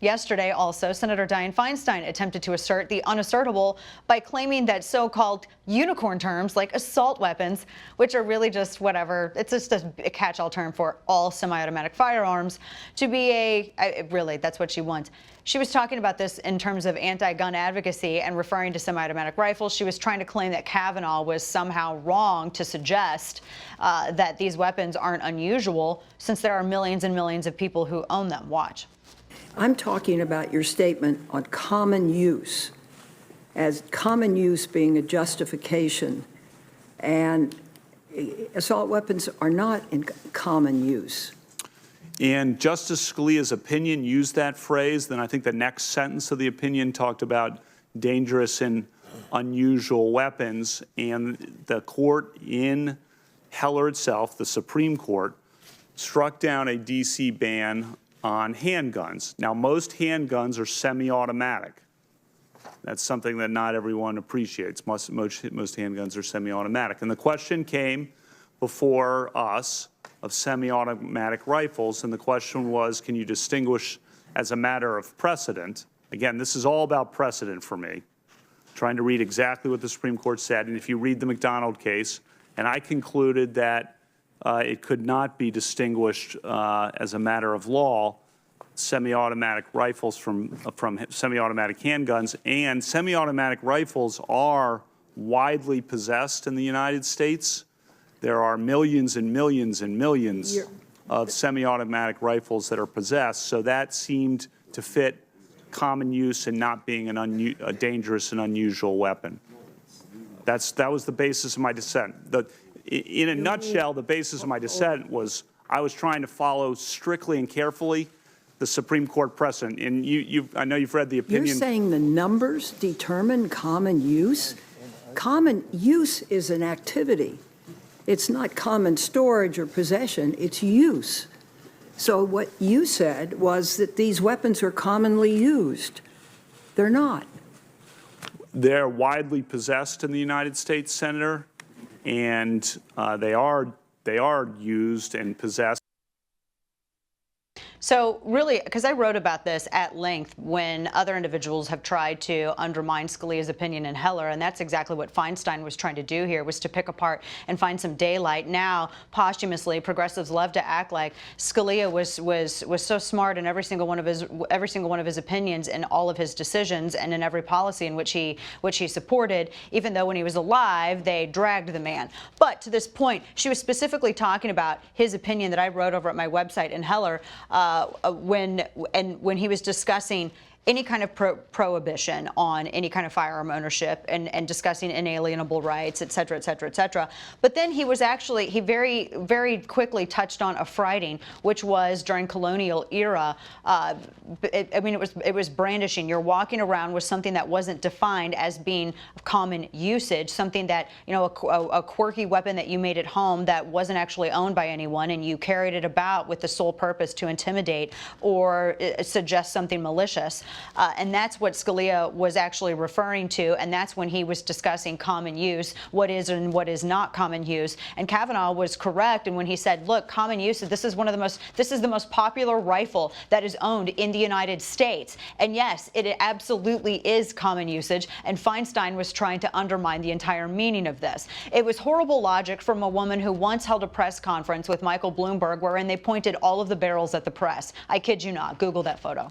Yesterday, also, Senator Dianne Feinstein attempted to assert the unassertable by claiming that so-called unicorn terms like assault weapons, which are really just whatever, it's just a catch-all term for all semi-automatic firearms, to be really, that's what she wants. She was talking about this in terms of anti-gun advocacy and referring to semi-automatic rifles. She was trying to claim that Kavanaugh was somehow wrong to suggest that these weapons aren't unusual, since there are millions and millions of people who own them. Watch. I'm talking about your statement on common use, as common use being a justification, and assault weapons are not in common use. And Justice Scalia's opinion used that phrase. Then I think the next sentence of the opinion talked about dangerous and unusual weapons. And the court in Heller itself, the Supreme Court, struck down a D.C. ban on handguns. Now, most handguns are semi-automatic. That's something that not everyone appreciates. Most handguns are semi-automatic. And the question came before us of semi-automatic rifles, and the question was, can you distinguish as a matter of precedent? Again, this is all about precedent for me, trying to read exactly what the Supreme Court said. And if you read the McDonald case, and I concluded that it could not be distinguished as a matter of law, semi-automatic rifles from semi-automatic handguns. And semi-automatic rifles are widely possessed in the United States. There are millions and millions and millions of semi-automatic rifles that are possessed. So that seemed to fit common use and not being a dangerous and unusual weapon. That was the basis of my dissent. In a nutshell, the basis of my dissent was I was trying to follow strictly and carefully the Supreme Court precedent. And I know you've read the opinion. You're saying the numbers determine common use? Common use is an activity. It's not common storage or possession, it's use. So what you said was that these weapons are commonly used. They're not. They're widely possessed in the United States, Senator, and they are used and possessed. So really, because I wrote about this at length when other individuals have tried to undermine Scalia's opinion in Heller, and that's exactly what Feinstein was trying to do here, was to pick apart and find some daylight. Now, posthumously, progressives love to act like Scalia was so smart in every single one of his opinions and all of his decisions and in every policy in which he supported, even though when he was alive, they dragged the man. But to this point, she was specifically talking about his opinion that I wrote over at my website in Heller, when he was discussing any kind of prohibition on any kind of firearm ownership and discussing inalienable rights, et cetera, et cetera, et cetera. But then he very, very quickly touched on affrighting, which was during colonial era. It was brandishing. You're walking around with something that wasn't defined as being common usage, something that, a quirky weapon that you made at home that wasn't actually owned by anyone, and you carried it about with the sole purpose to intimidate or suggest something malicious. And that's what Scalia was actually referring to, and that's when he was discussing common use, what is and what is not common use. And Kavanaugh was correct, and when he said, look, common use, this is the most popular rifle that is owned in the United States. And yes, it absolutely is common usage, and Feinstein was trying to undermine the entire meaning of this. It was horrible logic from a woman who once held a press conference with Michael Bloomberg wherein they pointed all of the barrels at the press. I kid you not. Google that photo.